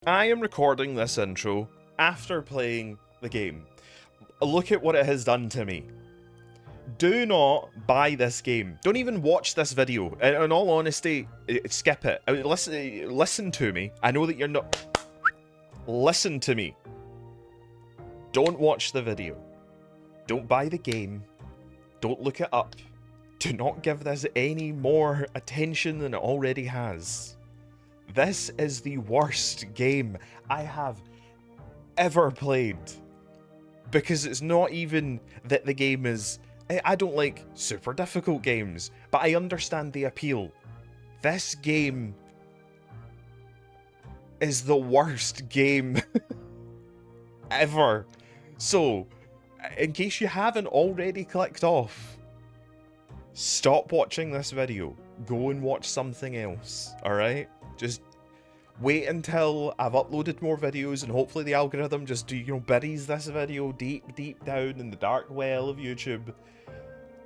I am recording this intro after playing the game. Look at what it has done to me. Do not buy this game. Don't even watch this video. In all honesty, skip it. Listen to me. I know that you're not... Listen to me. Don't watch the video. Don't buy the game. Don't look it up. Do not give this any more attention than it already has. This is the worst game I have ever played. Because it's not even that the game is... I don't like super difficult games, but I understand the appeal. This game is the worst game ever. So, in case you haven't already clicked off, stop watching this video. Go and watch something else, alright? Just wait until I've uploaded more videos and hopefully the algorithm just, buries this video deep down in the dark well of YouTube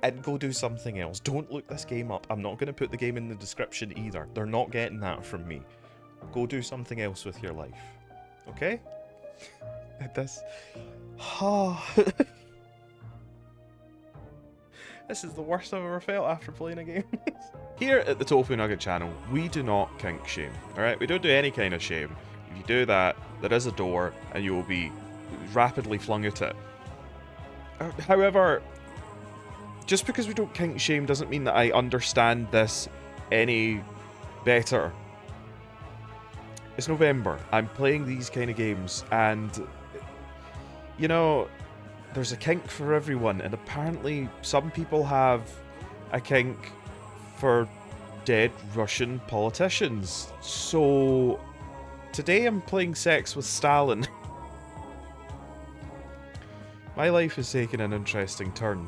and go do something else. Don't look this game up. I'm not going to put the game in the description either. They're not getting that from me. Go do something else with your life. Okay? This... This is the worst I've ever felt after playing a game. Here at the Tofu Nugget channel, we do not kink shame, alright? We don't do any kind of shame. If you do that, there is a door and you will be rapidly flung at it. However, just because we don't kink shame doesn't mean that I understand this any better. It's November. I'm playing these kind of games and, you know, there's a kink for everyone, and apparently some people have a kink for dead Russian politicians. So today I'm playing sex with Stalin. My life has taken an interesting turn.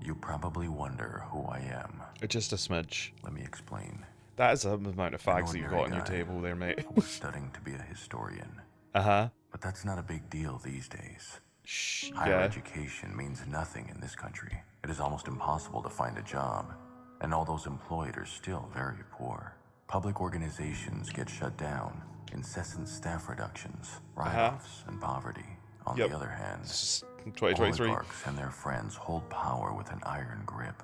You probably wonder who I am. Just a smidge. Let me explain. That is the amount of fags that you've got on your table there, mate. I was studying to be a historian. Uh-huh. But that's not a big deal these days. Shh, Higher education means nothing in this country. It is almost impossible to find a job, and all those employed are still very poor. Public organizations get shut down, incessant staff reductions, write-offs, and poverty. On the other hand, 2023. oligarchs and their friends hold power with an iron grip.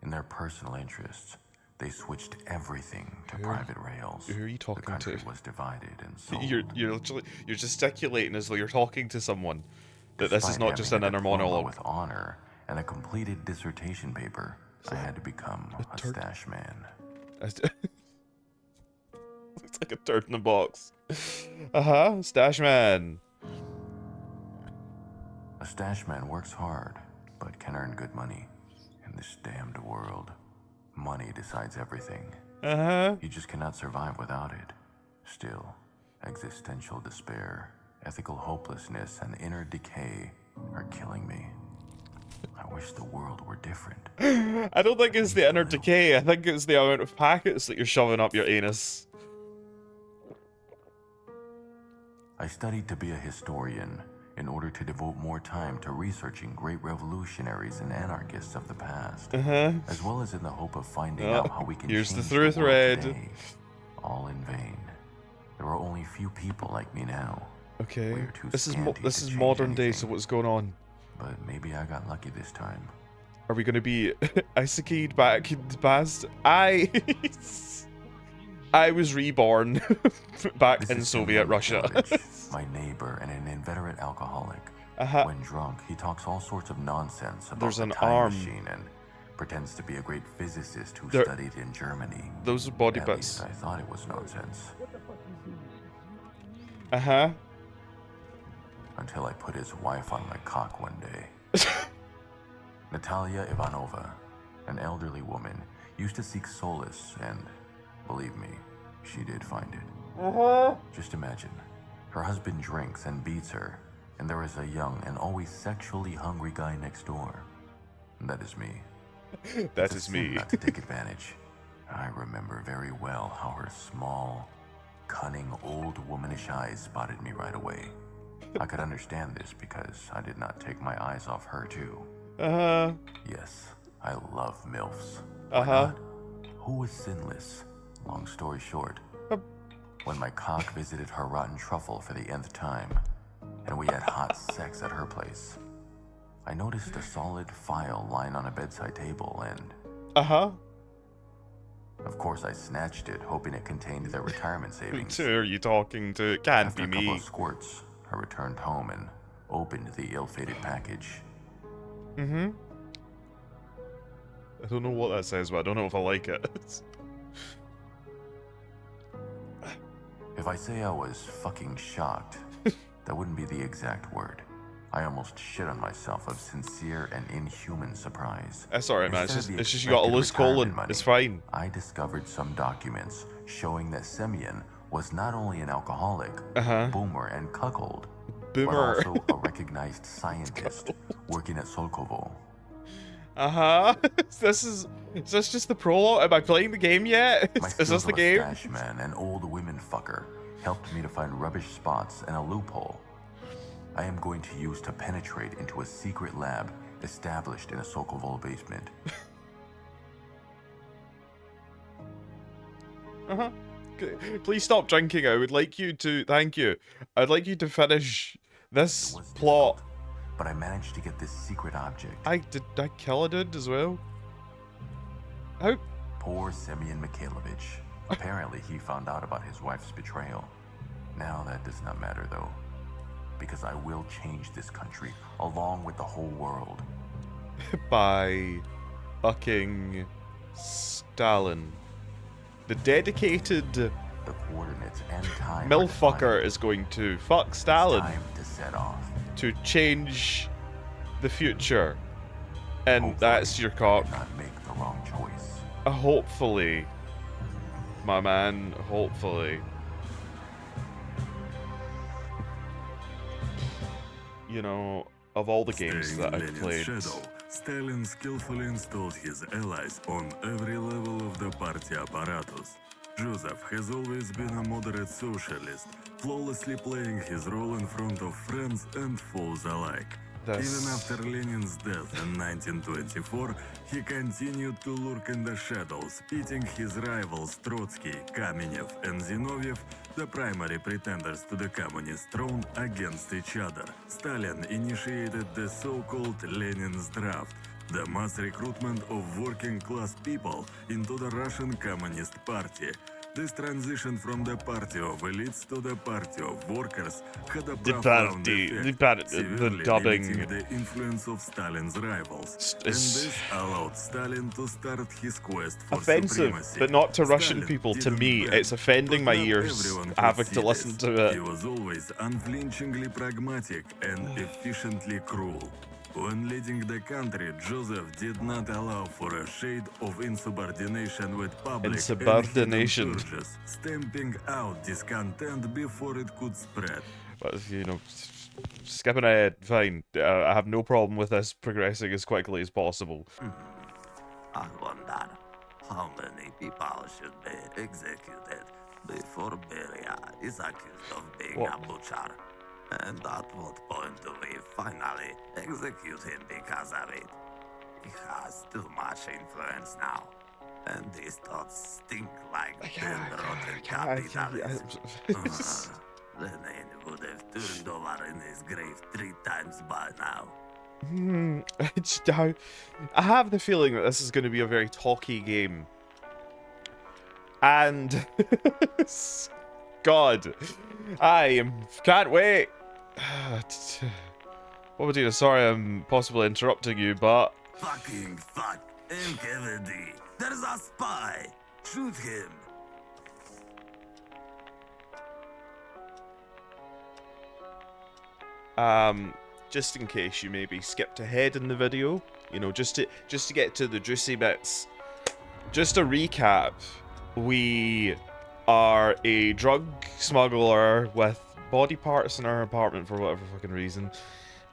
In their personal interests, they switched everything to private rails. Who are you talking the country to? was divided and sold. You're gesticulating as though you're talking to someone. That this is not just an inner monologue. With honor and a completed dissertation paper, I had to become a stash man. It's like a turd in the box. Uh-huh, stash man. A stash man works hard, but can earn good money. In this damned world, money decides everything. Uh-huh. You just cannot survive without it. Still, existential despair, ethical hopelessness, and inner decay are killing me. I wish the world were different. I don't think it's the inner decay. I think it's the amount of packets that you're shoving up your anus. I studied to be a historian in order to devote more time to researching great revolutionaries and anarchists of the past, as well as in the hope of finding out how we can here's change the through the world thread. today. All in vain. There are only few people like me now. Okay, this is modern day, so what's going on? But maybe I got lucky this time. Are we going to be isekai'd back in the past? I was reborn back in Soviet Russia. My neighbor and an inveterate alcoholic. Uh-huh. When drunk, he talks all sorts of nonsense about There's the an time arm. machine and pretends to be a great physicist who There- studied in Germany. Those are body At bits. least I thought it was nonsense. Uh-huh. Until I put his wife on my cock one day. Natalia Ivanova, an elderly woman, used to seek solace, and believe me, she did find it. Just imagine, her husband drinks and beats her, and there is a young and always sexually hungry guy next door. That is me. That It's a is sin me. not to take advantage. I remember very well how her small, cunning, old womanish eyes spotted me right away. I could understand this because I did not take my eyes off her too. Uh-huh. Yes, I love MILFs. Uh-huh. Who is sinless? Long story short, when my cock visited her rotten truffle for the nth time, and we had hot sex at her place. I noticed a solid file lying on a bedside table, and Uh-huh. of course I snatched it, hoping it contained their retirement savings. Who are you talking to? It can't After be a couple me. of squirts, I returned home and opened the ill-fated package. Mm-hmm. I don't know what that says, but I don't know if I like it. If I say I was fucking shocked, that wouldn't be the exact word. I almost shit on myself of sincere and inhuman surprise. That's alright, man. Instead It's of just the you got a expected loose retirement colon. money, It's fine. I discovered some documents showing that Semyon was not only an alcoholic, boomer, and cuckold, Boomer. but also a recognized scientist working at Solkovo. Is this just the prologue? Am I playing the game yet? My Is this skills the of a game? stash man and old women fucker helped me to find rubbish spots and a loophole I am going to use to penetrate into a secret lab established in a Sokoval basement. Please stop drinking. I would like you to... Thank you. I'd like you to finish this plot. But I managed to get this secret object. Did I kill a dude as well? How? Poor Semyon Mikhailovich. Apparently he found out about his wife's betrayal. Now that does not matter though, because I will change this country along with the whole world. By fucking Stalin. The dedicated The coordinates and time. Milfucker is going to fuck Stalin Time to set off. to change the future. And Hopefully, that's your I cock. did not make the wrong choice. Hopefully. My man, hopefully. You know, of all the games that I've played. Stalin skillfully installed his allies on every level of the party apparatus. Joseph has always been a moderate socialist, flawlessly playing his role in front of friends and foes alike. Even after Lenin's death in 1924, he continued to lurk in the shadows, pitting his rivals Trotsky, Kamenev, and Zinoviev, the primary pretenders to the communist throne, against each other. Stalin initiated the so-called Lenin's draft, the mass recruitment of working-class people into the Russian Communist Party. This transition from the party of elites to the party of workers had a profound effect, severely limiting the influence of Stalin's rivals. And this allowed Stalin to start his quest for offensive, supremacy. but not to Russian Stalin people. To didn't me, bend, it's offending but my not ears everyone could having see to listen this. to He it. was always unflinchingly pragmatic and efficiently cruel. When leading the country, Joseph did not allow for a shade of insubordination with public Insubordination. and hidden urges, stamping out discontent before it could spread. But, you know, skipping ahead, fine. I have no problem with this progressing as quickly as possible. I wonder how many people should be executed before Beria is accused of being What? a butcher. And at what point do we finally execute him because of it? He has too much influence now. And these thoughts stink like dead rotten capitalism. Lenin would have turned over in his grave 3 times by now. I have the feeling that this is going to be a very talky game. And... God. Can't wait. What would you do? Sorry I'm possibly interrupting you, but... Fucking fuck. MKVD. There's a spy. Shoot him. Just in case you maybe skipped ahead in the video, you know, just to get to the juicy bits. Just a recap, we are a drug smuggler with body parts in our apartment for whatever fucking reason,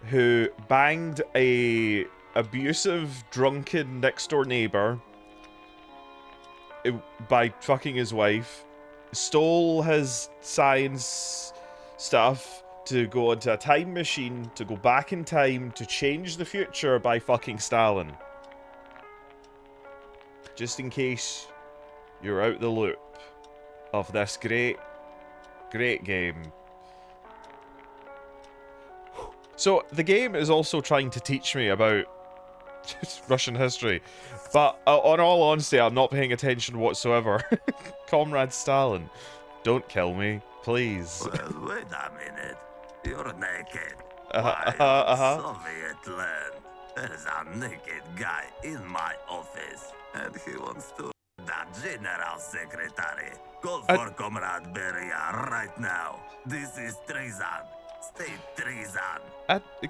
who banged a abusive, drunken next door neighbor by fucking his wife, stole his science stuff to go into a time machine to go back in time to change the future by fucking Stalin. Just in case you're out the loop of this great Great game. So, the game is also trying to teach me about Russian history, but on all honesty, I'm not paying attention whatsoever. Comrade Stalin, don't kill me, please. Well, wait a minute. You're naked. Uh-huh, Why, uh-huh. on Soviet land, there's a naked guy in my office, and he wants to the general secretary. Call for Comrade Beria right now. This is treason. State treason.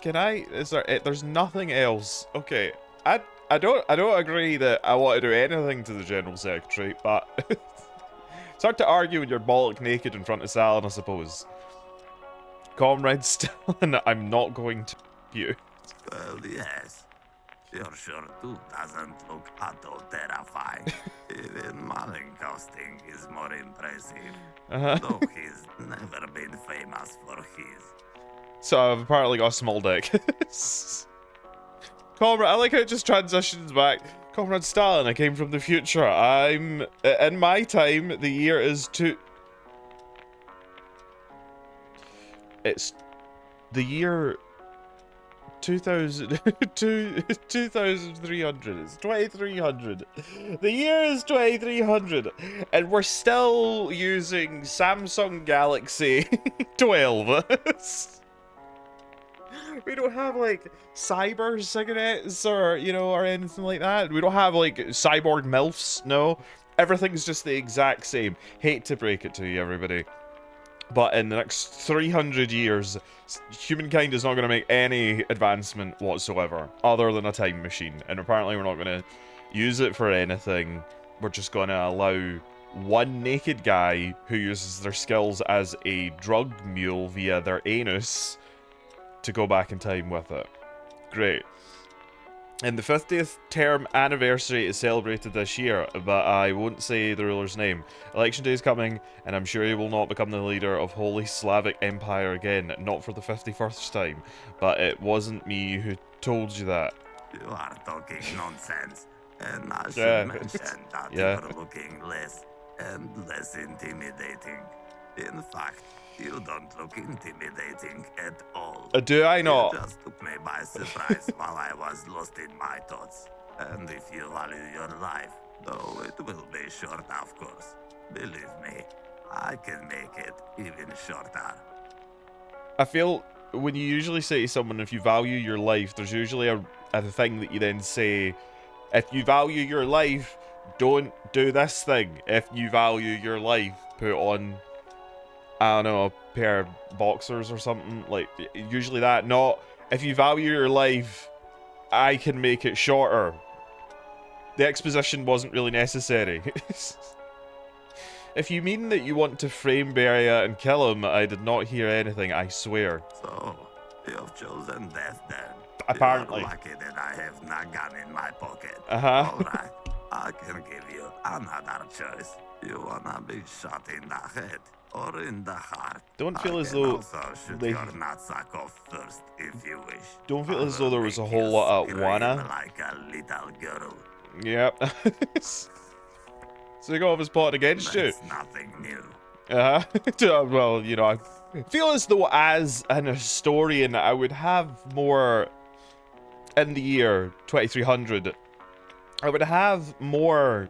Can I? Is there? There's nothing else. Okay. I don't agree that I want to do anything to the general secretary, but it's hard to argue when you're bollock naked in front of Stalin, I suppose. Comrade Stalin, I'm not going to you. Well, yes. Your shirt too doesn't look at terrifying. Even Malenkosting is more impressive. Though he's never been famous for his. So I've apparently got a small dick. Comrade, I like how it just transitions back. Comrade Stalin, I came from the future. I'm... In my time, the year is It's... The year... 2300. It's 2300. The year is 2300. And we're still using Samsung Galaxy 12. We don't have, like, cyber cigarettes or, you know, or anything like that. We don't have, like, cyborg MILFs, no. Everything's just the exact same. Hate to break it to you, everybody. But in the next 300 years, humankind is not going to make any advancement whatsoever, other than a time machine. And apparently we're not going to use it for anything. We're just going to allow one naked guy who uses their skills as a drug mule via their anus to go back in time with it. Great. And the 50th term anniversary is celebrated this year, but I won't say the ruler's name. Election day is coming, and I'm sure he will not become the leader of Holy Slavic Empire again, not for the 51st time. But it wasn't me who told you that. You are talking nonsense, and I should mention that you're looking less and less intimidating. In fact, you don't look intimidating at all. Do I not? You just took me by surprise while I was lost in my thoughts. And if you value your life, though it will be short, of course, believe me, I can make it even shorter. I feel when you usually say to someone, if you value your life, there's usually a thing that you then say, if you value your life, don't do this thing. If you value your life, put on, I don't know, a pair of boxers or something. Like, usually that. Not, if you value your life, I can make it shorter. The exposition wasn't really necessary. If you mean that you want to frame Beria and kill him, I did not hear anything, I swear. So, you've chosen death then. Apparently. You're lucky that I have a gun in my pocket. Uh-huh. Alright, I can give you another choice. You wanna be shot in the head or in the heart? Don't feel as though also shoot your nutsack off first if you wish. Don't feel as though there was a whole lot of wanna. Like a little girl. Yep. So he got off his plot against you. That's nothing new. Well, you know, I feel as though as an historian, I would have more in the year 2300. I would have more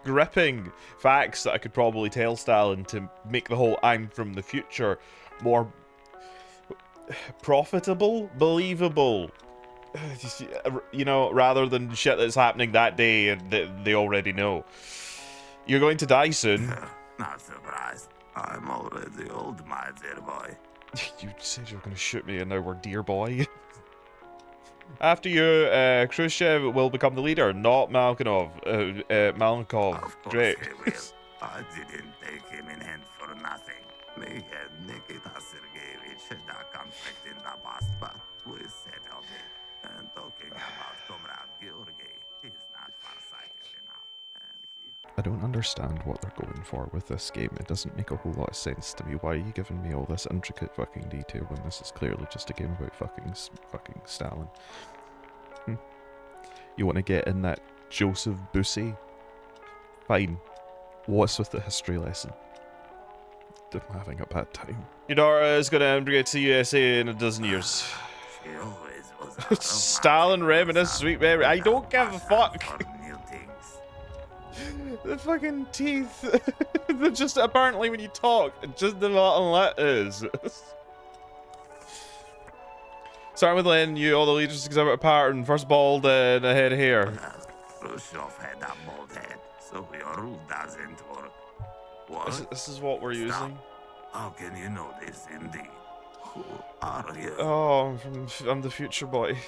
gripping facts that I could probably tell Stalin to make the whole I'm from the future more profitable, believable. You know, rather than shit that's happening that day and that they already know. You're going to die soon. Not surprised. I'm already old, my dear boy. You said you were going to shoot me and now we're dear boy. After you, Khrushchev will become the leader, not Malenkov. Of course Great. he will. I didn't take him in hand for nothing. Me and Nikita Sergeyevich had a conflict in the past, but we settled it. And talking about Comrade Georgy, he's not farsighted enough. I don't understand what they're going for with this game. It doesn't make a whole lot of sense to me. Why are you giving me all this intricate fucking detail when this is clearly just a game about fucking Stalin? You want to get in that Joseph Bussy? Fine. What's with the history lesson? I'm having a bad time. Your daughter is going to emigrate to the USA in a dozen years. She always was a romantic Stalin reminisce, person sweet memory. I with a don't give a passion fuck. for new things. The fucking teeth. They're just apparently when you talk, just the bottom letters. Starting with Len, you all the leaders exhibit a pattern. First bald and a head of hair. Well, Khrushchev had a bald head, so your rule doesn't work. What? This is what we're Stop. using. How can you know this indeed? Who are you? Oh, I'm the future boy.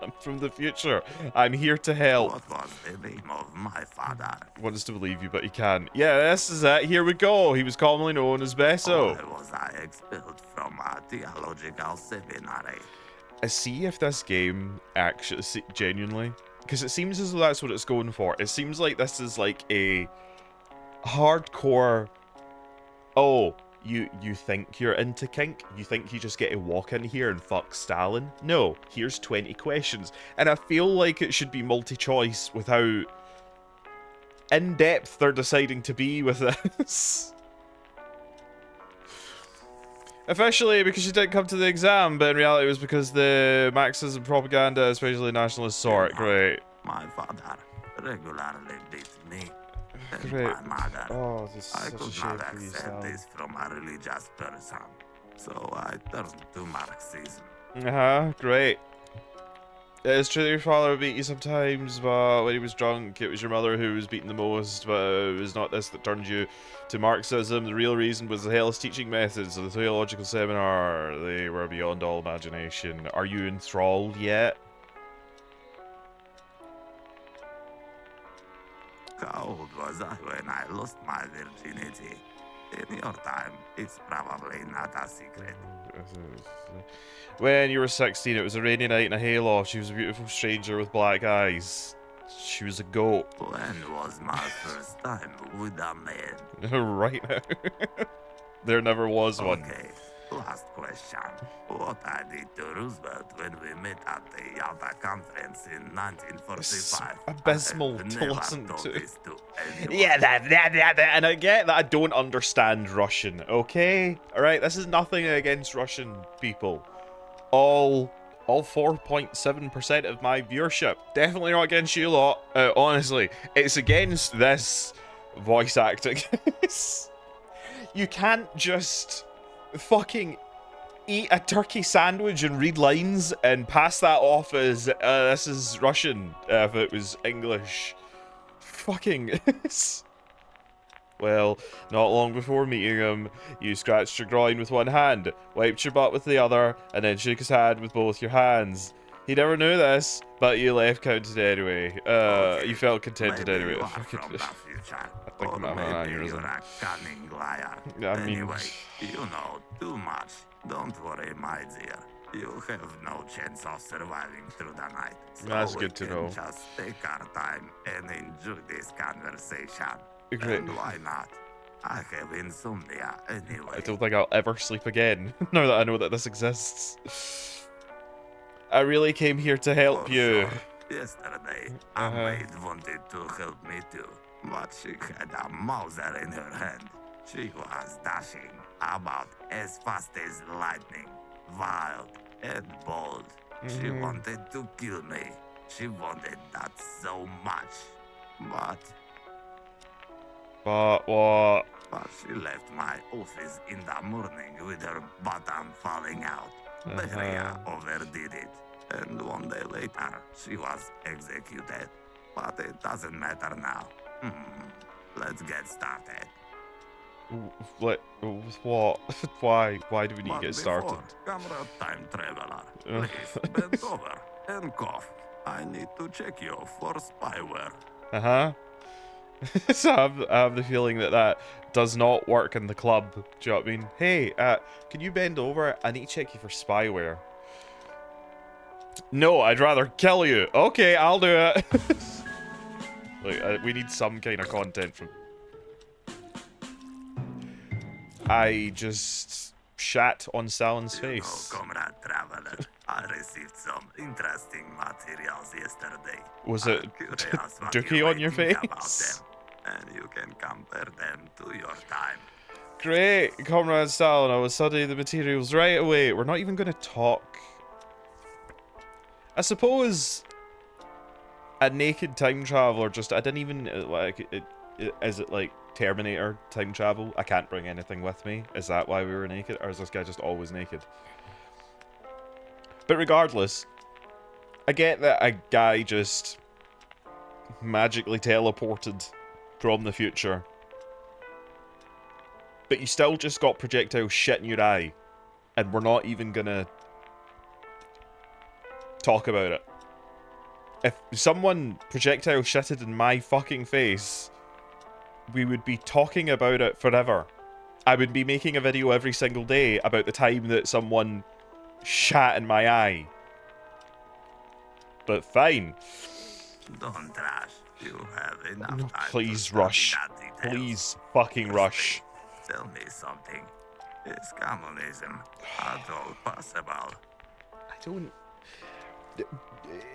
I'm from the future. I'm here to help. What was the name of my father? Wants to believe you, but he can't. Yeah, this is it. Here we go. He was commonly known as Besso. Why was I expelled from a theological seminary? I see if this game actually, genuinely, because it seems as though that's what it's going for. It seems like this is like a hardcore, oh, you think you're into kink? You think you just get to walk in here and fuck Stalin? No, here's 20 questions. And I feel like it should be multi-choice with how in-depth they're deciding to be with this. Officially, because she didn't come to the exam, but in reality it was because the Marxism propaganda, especially nationalist sort. Great. My father regularly beat me and Great. my mother. Oh, this is I such a could shame not for you, accept Sal. this from a religious person, so I turned to Marxism. Great. It is true that your father would beat you sometimes, but when he was drunk, it was your mother who was beaten the most, but it was not this that turned you to Marxism. The real reason was the hellish teaching methods of the theological seminar. They were beyond all imagination. Are you enthralled yet? How old was I when I lost my virginity? In your time, it's probably not a secret. When you were 16, it was a rainy night in a hayloft. She was a beautiful stranger with black eyes. She was a goat. When was my first time with a man? Right now. There never was one. Okay, last question. What I did to Roosevelt when we met at the Yalta Conference in 1945. Abysmal I have to never listen told to. this to anyone. Yeah, that, and I get that I don't understand Russian, okay? Alright, this is nothing against Russian people. All 4.7% of my viewership. Definitely not against you lot, honestly. It's against this voice acting. You can't just fucking eat a turkey sandwich and read lines and pass that off as this is Russian if it was English. Fucking. Well, not long before meeting him, you scratched your groin with one hand, wiped your butt with the other, and then shook his hand with both your hands. He never knew this, but you left counted anyway. Okay, You felt contented maybe anyway. you are from the future, think or I'm having an maybe you're aneurysm. a cunning liar. I mean- Anyway, you know too much. Don't worry, my dear. You have no chance of surviving through the night. So That's we good to can know. just take our time and enjoy this conversation. Great. And why not? I have insomnia anyway. I don't think I'll ever sleep again, now that I know that this exists. I really came here to help For you. sure. Yesterday, Uh-huh. a maid wanted to help me too, but she had a Mauser in her hand. She was dashing about as fast as lightning, wild and bold. She Mhm. wanted to kill me. She wanted that so much. But what? But she left my office in the morning with her bottom falling out. Beria overdid it. And one day later, she was executed. But it doesn't matter now. Let's get started. What? What? Why do we need to But get started? before, Camera time traveler, please bend over and cough. I need to check you for spyware. So I have the feeling that does not work in the club. Do you know what I mean? Hey, can you bend over? I need to check you for spyware. No, I'd rather kill you. Okay, I'll do it. Look, we need some kind of content from... I just shat on Stalin's You know, face. comrade traveler, I received some interesting materials yesterday. Was I'm it curious what Dookie you on may your think about face? them, and you can compare them to your time. Great, Comrade Stalin. I will study the materials right away. We're not even going to talk. I suppose a naked time traveler just... I didn't even... is it like Terminator time travel? I can't bring anything with me. Is that why we were naked? Or is this guy just always naked? But regardless, I get that a guy just magically teleported from the future. But you still just got projectile shit in your eye. And we're not even gonna talk about it. If someone projectile shitted in my fucking face, we would be talking about it forever. I would be making a video every single day about the time that someone shat in my eye. But fine. Don't rush. You have enough No, time please to rush. study that details. Please fucking rush. Tell me something. Is communism at all possible? I don't...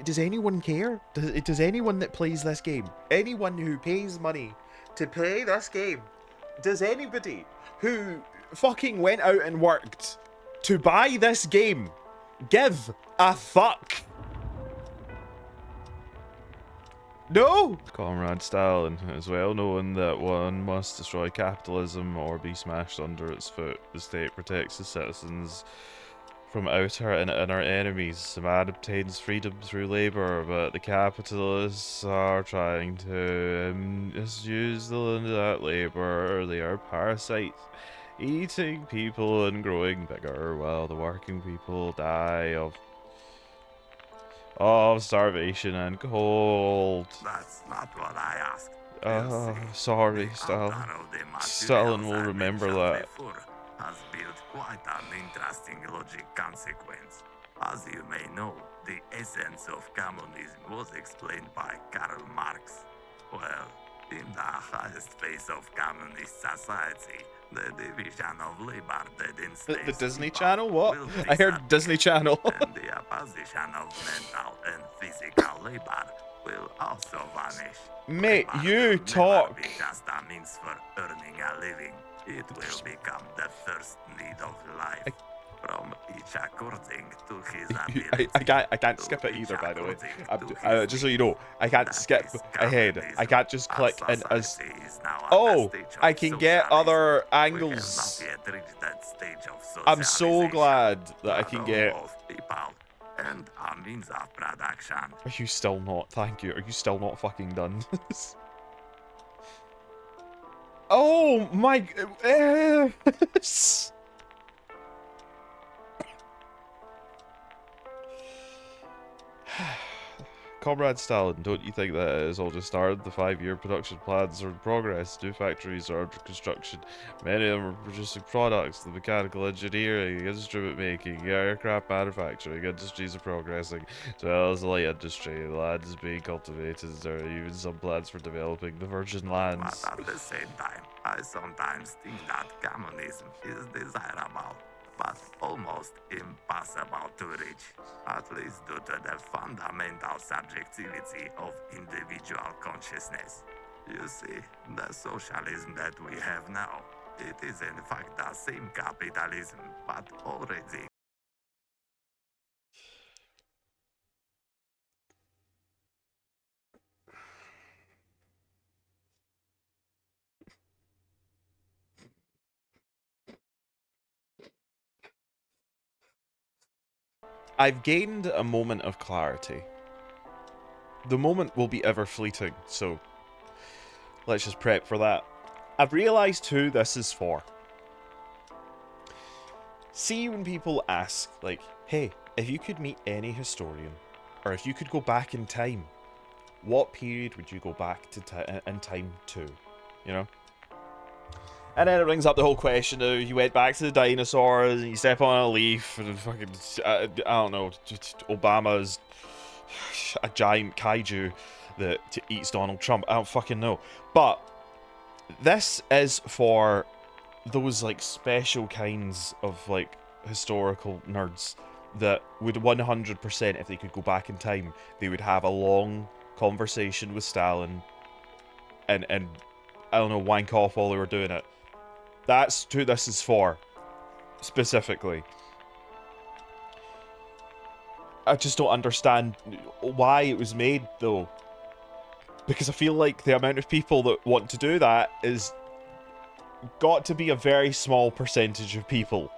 Does anyone care? Does anyone that plays this game, anyone who pays money to play this game, does anybody who fucking went out and worked to buy this game give a fuck? No! Comrade Stalin, it is well known that one must destroy capitalism or be smashed under its foot. The state protects the citizens from outer and inner enemies. The man obtains freedom through labour, but the capitalists are trying to misuse that labour. They are parasites, eating people and growing bigger, while the working people die of starvation and cold. That's not what I asked. Oh, sorry, Stalin. Stalin will remember that. Has built quite an interesting logic consequence. As you may know, the essence of communism was explained by Karl Marx. Well, in the highest phase of communist society, the division of labor that enslaves The Disney people Channel? What? will I heard disappear, Disney Channel. and the opposition of mental and physical labor will also vanish. Mate, Labor you will never talk. be just a means for earning a living. It will become the first need of life. From each according to his ability. I can't skip it either, by the way. Just so you know, I can't skip ahead. I can't just click and as... Oh, I can get other angles. I'm so glad that I can get... And a means of production. Are you still not? Thank you. Are you still not fucking done? Oh my... Comrade Stalin, don't you think that it has all just started? The 5-year production plans are in progress. New factories are under construction. Many of them are producing products. The mechanical engineering, instrument making, aircraft manufacturing industries are progressing, as well as the light industry. The land is being cultivated. There are even some plans for developing the virgin lands. But at the same time, I sometimes think that communism is desirable, but almost impossible to reach, at least due to the fundamental subjectivity of individual consciousness. You see, the socialism that we have now, it is in fact the same capitalism, but already. I've gained a moment of clarity. The moment will be ever fleeting, so let's just prep for that. I've realised who this is for. See when people ask, like, hey, if you could meet any historian, or if you could go back in time, what period would you go back to in time to? You know? And then it brings up the whole question of you went back to the dinosaurs and you step on a leaf and fucking, I don't know, Obama's a giant kaiju that eats Donald Trump. I don't fucking know. But this is for those like special kinds of like historical nerds that would 100%, if they could go back in time, they would have a long conversation with Stalin and I don't know, wank off while they were doing it. That's who this is for, specifically. I just don't understand why it was made, though. Because I feel like the amount of people that want to do that is got to be a very small percentage of people.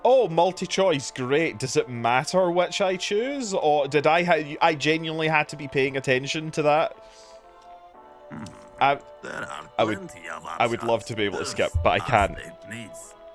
Oh, multi-choice, great. Does it matter which I choose? Or did I genuinely had to be paying attention to that? I would love to be able to skip, but I can't.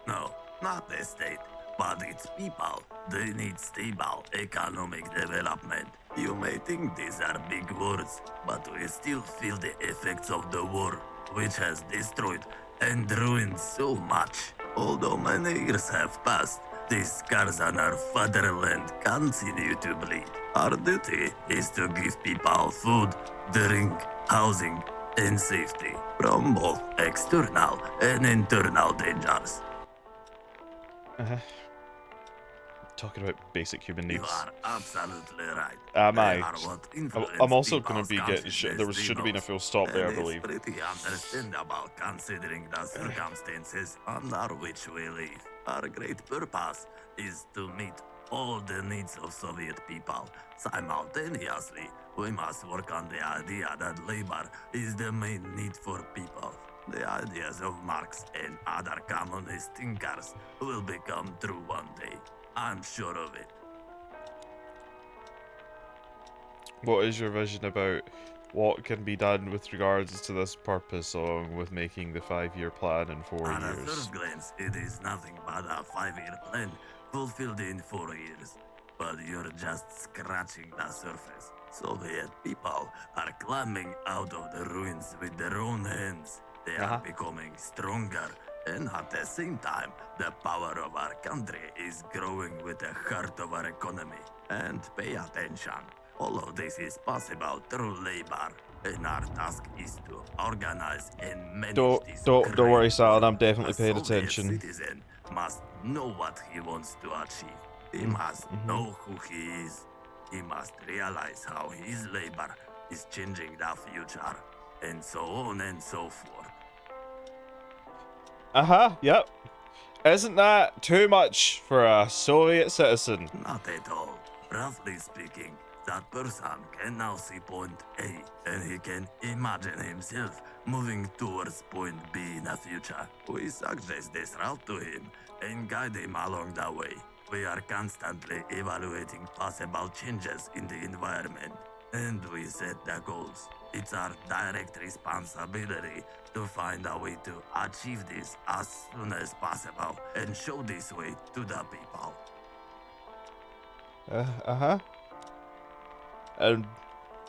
No, not the state, but its people. They need stable economic development. You may think these are big words, but we still feel the effects of the war, which has destroyed and ruined so much. Although many years have passed, the scars on our fatherland continue to bleed. Our duty is to give people food, drink, housing, and safety from both external and internal dangers. Talking about basic human needs. You are absolutely right. Am I? They are what I'm also influence going to be getting people's there should have been a full stop there, I and it's believe. pretty understandable considering the circumstances under which we live. Our great purpose is to meet all the needs of Soviet people. Simultaneously, we must work on the idea that labor is the main need for people. The ideas of Marx and other communist thinkers will become true one day. I'm sure of it. What is your vision about what can be done with regards to this purpose, along with making the 5-year plan in 4 At a years? first glance, it is nothing but a 5-year plan fulfilled in 4 years. But you're just scratching the surface. Soviet people are climbing out of the ruins with their own hands. They are becoming stronger, and at the same time, the power of our country is growing with the heart of our economy. And pay attention, all of this is possible through labor, and our task is to organize and manage this. Don't worry, Stalin, I'm definitely paying A Soviet attention. citizen must know what he wants to achieve. He must know who he is. He must realize how his labor is changing the future, and so on and so forth. Yep. Isn't that too much for a Soviet citizen? Not at all. Roughly speaking, that person can now see point A, and he can imagine himself moving towards point B in the future. We suggest this route to him and guide him along the way. We are constantly evaluating possible changes in the environment, and we set the goals. It's our direct responsibility to find a way to achieve this as soon as possible and show this way to the people. And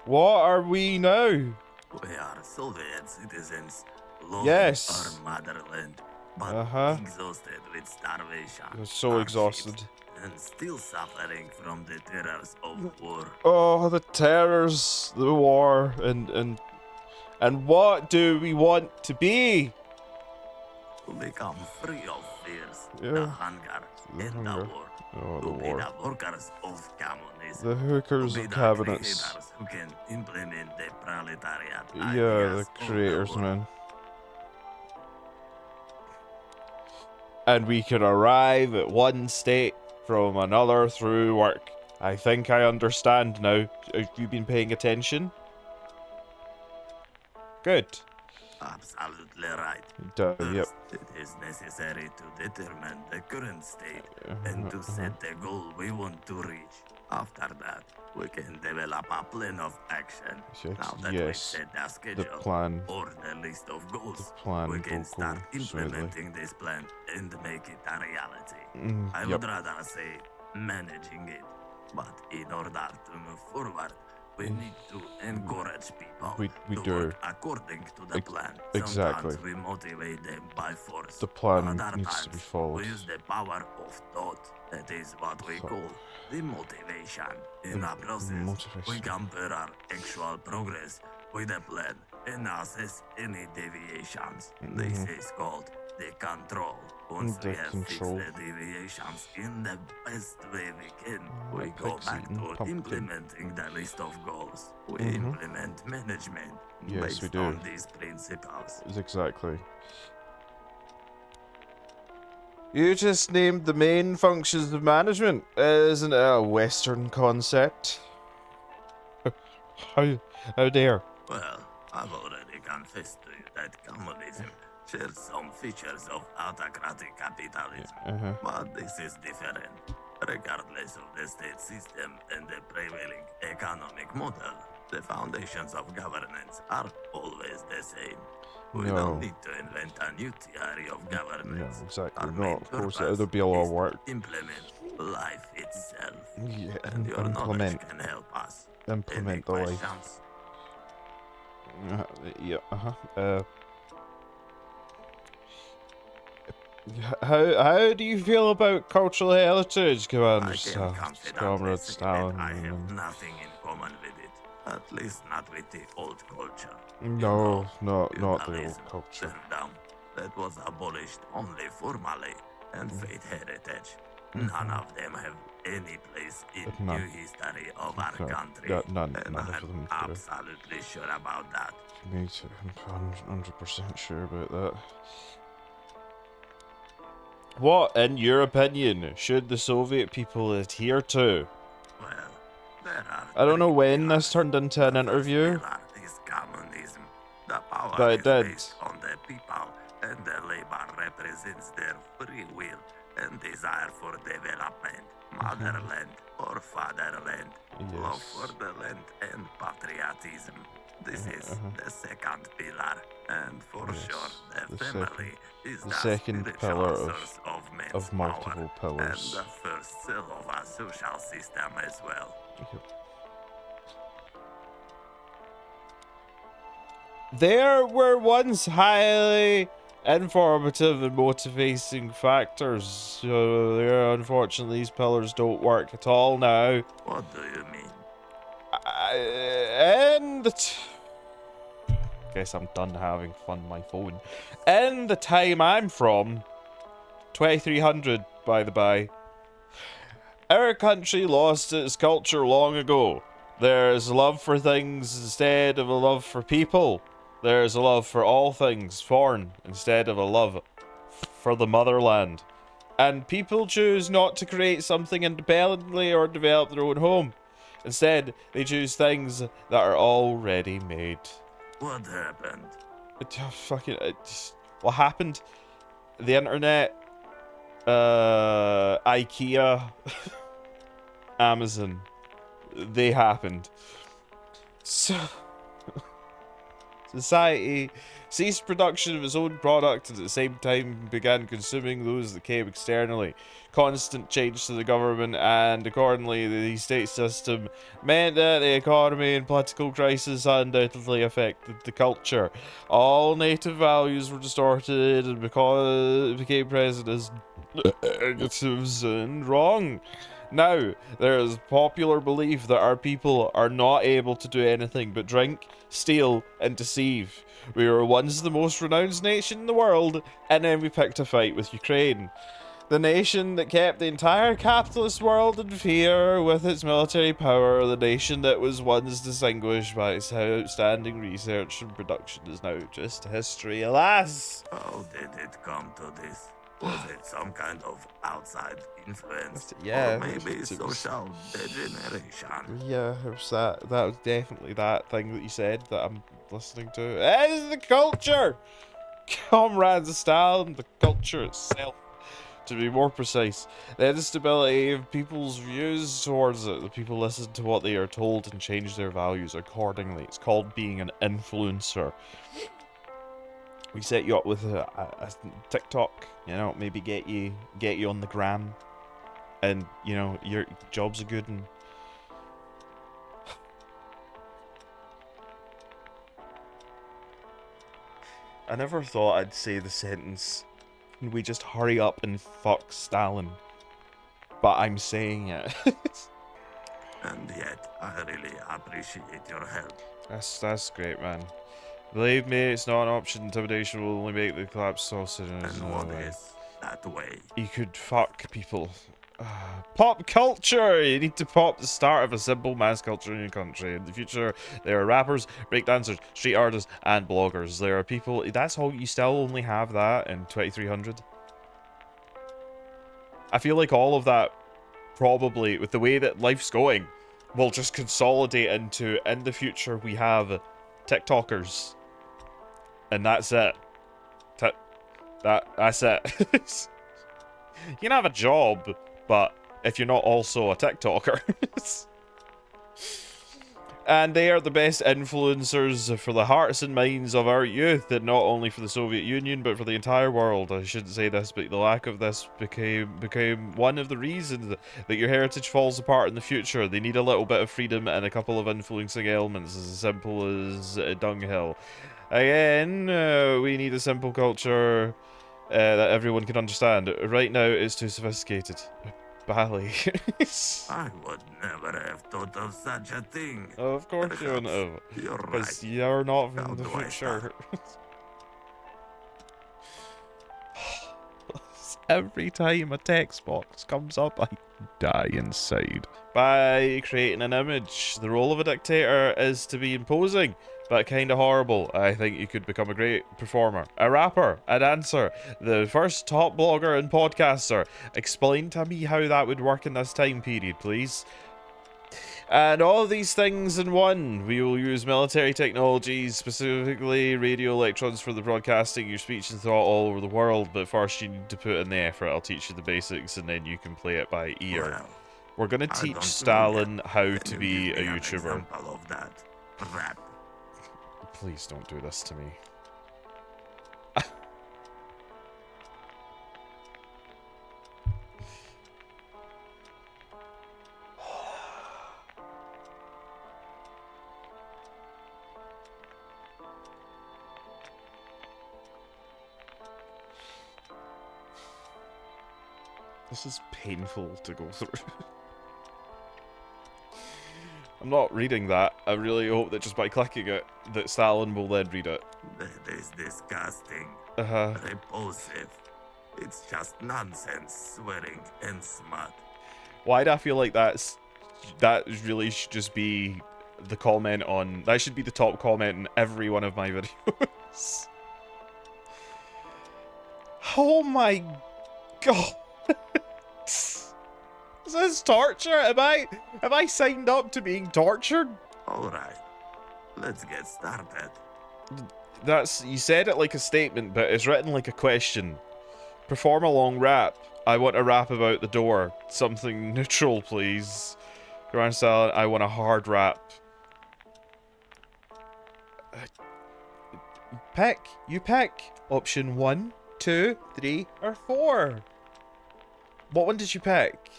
what are we now? We are Soviet citizens, loving Yes. our motherland, but exhausted with starvation. You're so hardships, exhausted. and still suffering from the terrors of war. Oh, the terrors, the war, and what do we want to be? To become free of fears, Yeah. the hunger, The and hunger. the war. Oh, To the be war. the workers of communism. The hookers To be of the cabinets. creators who can implement the proletariat Yeah, ideas the of creators, world. man. And we can arrive at one state from another through work. I think I understand now. Have you been paying attention? Good. Absolutely right. Yep. First, it is necessary to determine the current state and to set the goal we want to reach. After that, we can develop a plan of action. Now that we've Yes. set the schedule plan. or the list of goals, plan we will can go start smoothly. implementing this plan and make it a reality. I Yep. would rather say managing it, but in order to move forward, we need to encourage people We to do. work according to the plan. exactly. Sometimes we motivate them by force. The plan Other needs to be times, followed. we use the power of thought. That is what we call the motivation. In the process, we motivation. compare our actual progress with the plan and assess any deviations. This is called the control. Once The we have control. fixed the deviations in the best way we can, we like go pigs back eating to pumpkin. implementing the list of goals. We implement management Yes, we based do. on these principles. Exactly. You just named the main functions of management. Isn't it a Western concept? How dare? Well, I've already confessed to you that communism shares some features of autocratic capitalism. But this is different. Regardless of the state system and the prevailing economic model, the foundations of governance are always the same. We No. don't need to invent a new theory of governance. No, exactly Our not. main Of course, purpose there'd be a lot of is to work. implement life itself. Yeah, And your knowledge implement. can help us. Implement Any the life. questions? Yeah, How do you feel about cultural heritage, Commander I can confidently Comrade say Stalin? that I have nothing in common with it. At least not with the old culture. No, not the old Feudalism, culture. serfdom, that was abolished only formally, and faith heritage. None of them have any place in None. new history of our No, country. none And of I'm them do. absolutely sure about that. Me too. I'm 100% sure about that. What, in your opinion, should the Soviet people adhere to? Well, there are I don't know three when pillars. this turned into an The first interview, pillar is communism. The power but it is did. based on the people, and the labor represents their free will and desire for development, motherland or fatherland, love Yes. for the land and patriotism. This is the second pillar, and for sure the the family is the the second spiritual pillar source of man's of multiple power, pillars. and the first cell of our social system as well. There were once highly informative and motivating factors. So unfortunately, these pillars don't work at all now. What do you mean? Guess I'm done having fun on my phone. In the time I'm from, 2300 by the by, our country lost its culture long ago. There's love for things instead of a love for people. There's a love for all things foreign instead of a love for the motherland. And people choose not to create something independently or develop their own home. Instead, they choose things that are already made. What happened? What happened? The internet, IKEA, Amazon, they happened. So, society ceased production of its own product and at the same time began consuming those that came externally. Constant change to the government and accordingly the state system meant that the economy and political crisis undoubtedly affected the culture. All native values were distorted and because it became present as negatives and wrong. Now, there is popular belief that our people are not able to do anything but drink, steal, and deceive. We were once the most renowned nation in the world, and then we picked a fight with Ukraine. The nation that kept the entire capitalist world in fear with its military power, the nation that was once distinguished by its outstanding research and production is now just history, alas! How did it come to this? Was it some kind of outside influence? Yeah, Or maybe it was- social degeneration? Yeah, it was that. That was definitely that thing that you said that I'm listening to. It is the culture! Comrades Stalin, the culture itself. To be more precise, the instability of people's views towards it. The people listen to what they are told and change their values accordingly. It's called being an influencer. We set you up with a TikTok, you know, maybe get you on the gram, and you know your jobs are good and. I never thought I'd say the sentence, "Can we just hurry up and fuck Stalin?" But I'm saying it. And yet, I really appreciate your help. That's great, man. Believe me, it's not an option. Intimidation will only make the collapse so soon. And what is that way? You could fuck people. Pop culture! You need to pop the start of a simple mass culture in your country. In the future, there are rappers, breakdancers, street artists, and bloggers. There are people. That's all. You still only have that in 2300. I feel like all of that, probably, with the way that life's going, will just consolidate into, in the future, we have TikTokers. And that's it. That's it. You can have a job, but if you're not also a TikToker. And they are the best influencers for the hearts and minds of our youth, and not only for the Soviet Union, but for the entire world. I shouldn't say this, but the lack of this became one of the reasons that your heritage falls apart in the future. They need a little bit of freedom and a couple of influencing elements, as simple as dunghill. Again, we need a simple culture that everyone can understand. Right now, it's too sophisticated. Bally. I would never have thought of such a thing. Of course you wouldn't have. You're Because right. you're not How from the do I future. Every time a text box comes up, I die inside. By creating an image, the role of a dictator is to be imposing, but kind of horrible. I think you could become a great performer, a rapper, a dancer, the first top blogger and podcaster. Explain to me how that would work in this time period, please. And all of these things in one. We will use military technologies, specifically radio electrons for the broadcasting your speech and thought all over the world, but first you need to put in the effort. I'll teach you the basics and then you can play it by ear. Well, We're gonna I teach don't know Stalin yet. how Can to you be give a me an YouTuber. example of that? Rap. Please don't do this to me. This is painful to go through. I'm not reading that. I really hope that just by clicking it, that Stalin will then read it. That is disgusting. Uh-huh. Repulsive. It's just nonsense, swearing and smut. Why do I feel like that really should just be the comment on... That should be the top comment in every one of my videos. Oh my god. Is this torture? Have I signed up to being tortured? Alright, let's get started. That's... You said it like a statement, but it's written like a question. Perform a long rap. I want a rap about the door. Something neutral, please. Grand Stalin, I want a hard rap. Pick. You pick. Option 1, 2, 3, or 4. What one did you pick?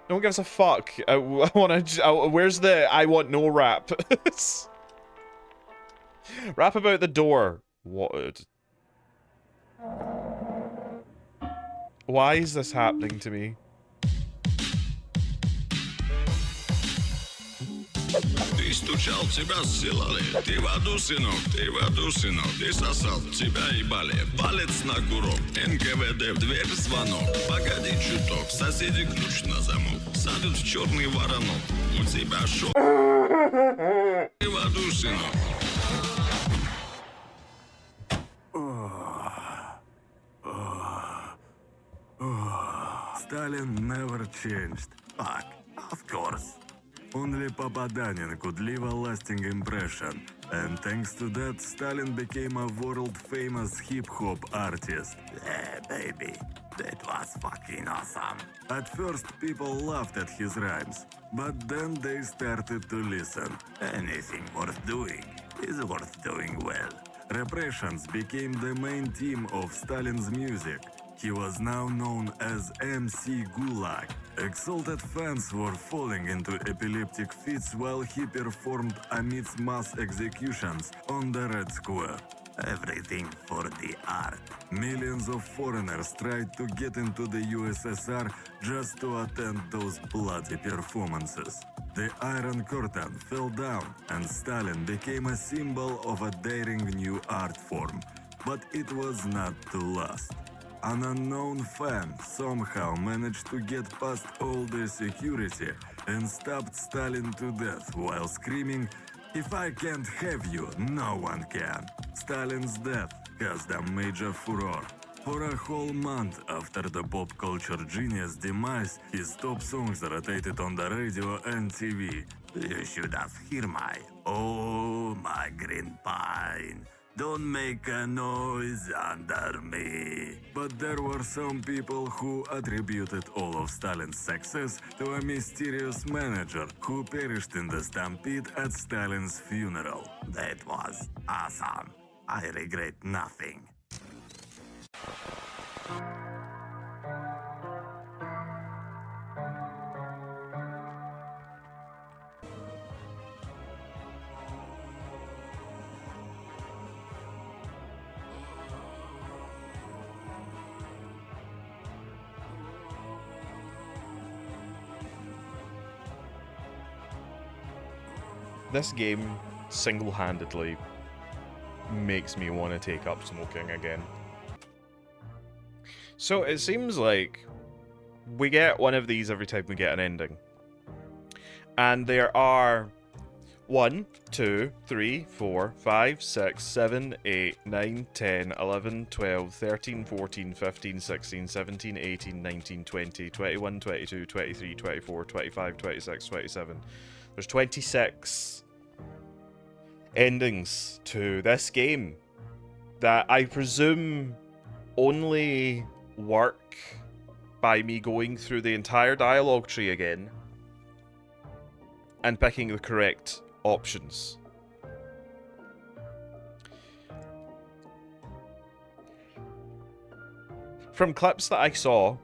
No one gives a fuck. I want to... where's the I want no rap? Rap about the door. What? Why is this happening to me? Ты стучал, тебя силали, ты в аду, сынок, ты сосал, тебя ебали, палец на курок, НКВД в дверь звонок, погоди чуток, соседи ключ на замок, садят в черный воронок, у тебя шок, ты в аду, сынок. Stalin never changed. Fuck, of course. Only Popadanin could leave a lasting impression, and thanks to that, Stalin became a world-famous hip-hop artist. Yeah, baby. That was fucking awesome. At first, people laughed at his rhymes, but then they started to listen. Anything worth doing is worth doing well. Repressions became the main theme of Stalin's music. He was now known as MC Gulag. Exalted fans were falling into epileptic fits while he performed amidst mass executions on the Red Square. Everything for the art. Millions of foreigners tried to get into the USSR just to attend those bloody performances. The Iron Curtain fell down and Stalin became a symbol of a daring new art form. But it was not to last. An unknown fan somehow managed to get past all the security and stabbed Stalin to death while screaming, "If I can't have you, no one can." Stalin's death caused a major furor. For a whole month after the pop culture genius demise, his top songs rotated on the radio and TV. You should have heard my, oh, my green pine. Don't make a noise under me. But there were some people who attributed all of Stalin's success to a mysterious manager who perished in the stampede at Stalin's funeral. That was awesome. I regret nothing. This game single-handedly makes me want to take up smoking again. So it seems like we get one of these every time we get an ending. And there are 1, 2, 3, 4, 5, 6, 7, 8, 9, 10, 11, 12, 13, 14, 15, 16, 17, 18, 19, 20, 21, 22, 23, 24, 25, 26, 27. There's 26 endings to this game that I presume only work by me going through the entire dialogue tree again and picking the correct options. From clips that I saw,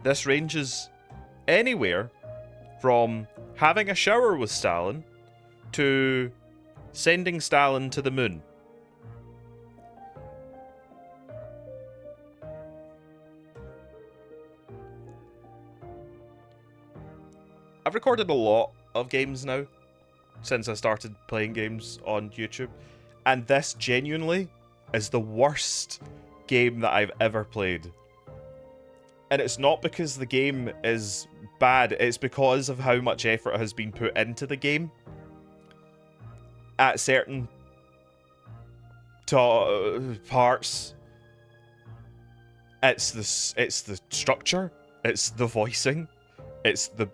this ranges anywhere from having a shower with Stalin to sending Stalin to the moon. I've recorded a lot of games now since I started playing games on YouTube, and this genuinely is the worst game that I've ever played. And it's not because the game is bad, it's because of how much effort has been put into the game at certain parts. It's the structure, it's the voicing, it's the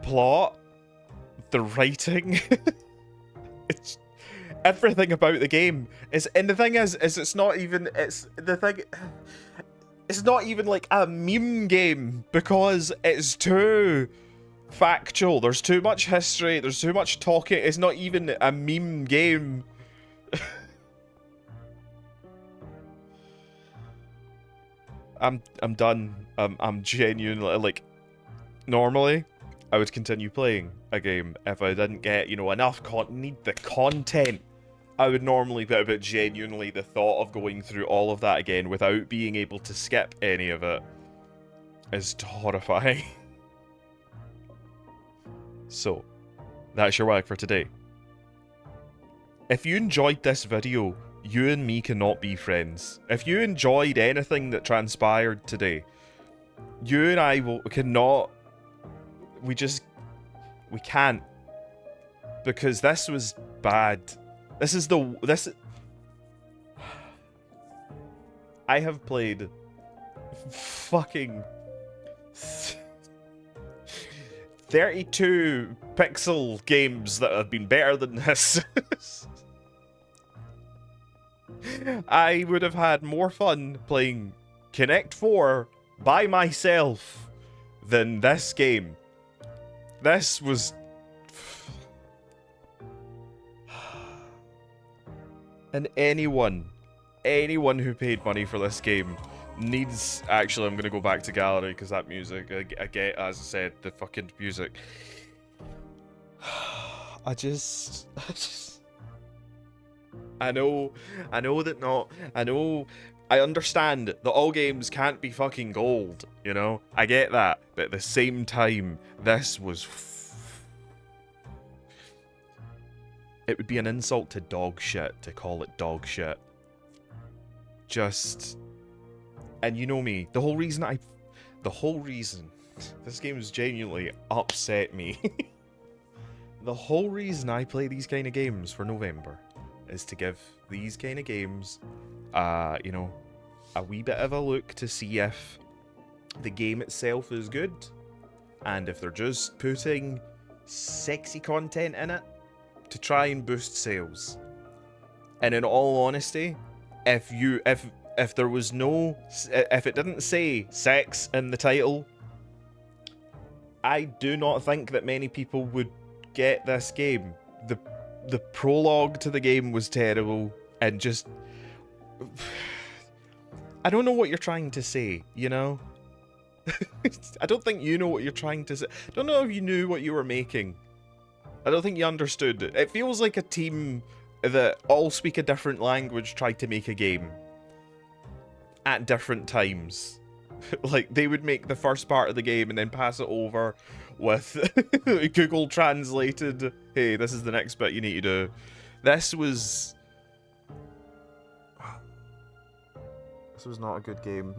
plot, the writing. It's everything about the game. And the thing is it's not even it's not even like a meme game because it's too factual. There's too much history, there's too much talking. It's not even a meme game. I'm done. I'm genuinely, like, normally I would continue playing a game if I didn't get, you know, enough need the content. I would normally, but genuinely the thought of going through all of that again without being able to skip any of it is horrifying. So, that's your wag for today. If you enjoyed this video, you and me cannot be friends. If you enjoyed anything that transpired today, you and I cannot. We can't. Because this was bad. I have played fucking 32 pixel games that have been better than this. I would have had more fun playing Connect 4 by myself than this game. This was... And anyone who paid money for this game needs... Actually, I'm going to go back to gallery because that music, I get, as I said, the fucking music. I understand that all games can't be fucking gold, you know? I get that, but at the same time, this was... It would be an insult to dog shit to call it dog shit. Just... And you know me, the whole reason this game has genuinely upset me. The whole reason I play these kind of games for November is to give these kind of games, you know, a wee bit of a look to see if the game itself is good, and if they're just putting sexy content in it to try and boost sales. And in all honesty, if there was no, if it didn't say sex in the title, I do not think that many people would get this game. The prologue to the game was terrible, and just, I don't know what you're trying to say, you know? I don't think you know what you're trying to say. I don't know if you knew what you were making. I don't think you understood. It feels like a team that all speak a different language tried to make a game at different times. Like, they would make the first part of the game and then pass it over with Google translated, hey, this is the next bit you need to do. This was not a good game.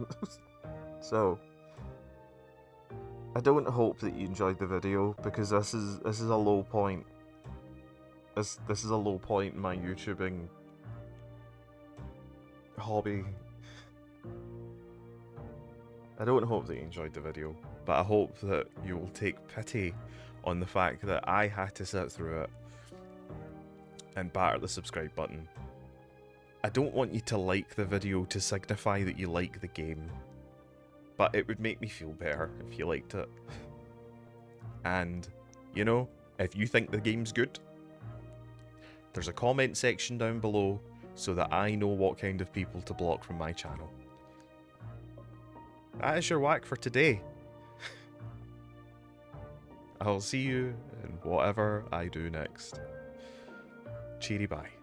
So, I don't hope that you enjoyed the video, because this is a low point. This is a low point in my YouTubing hobby. I don't hope that you enjoyed the video, but I hope that you will take pity on the fact that I had to sit through it and batter the subscribe button. I don't want you to like the video to signify that you like the game, but it would make me feel better if you liked it. And, you know, if you think the game's good, there's a comment section down below so that I know what kind of people to block from my channel. That is your whack for today. I'll see you in whatever I do next. Cheery bye.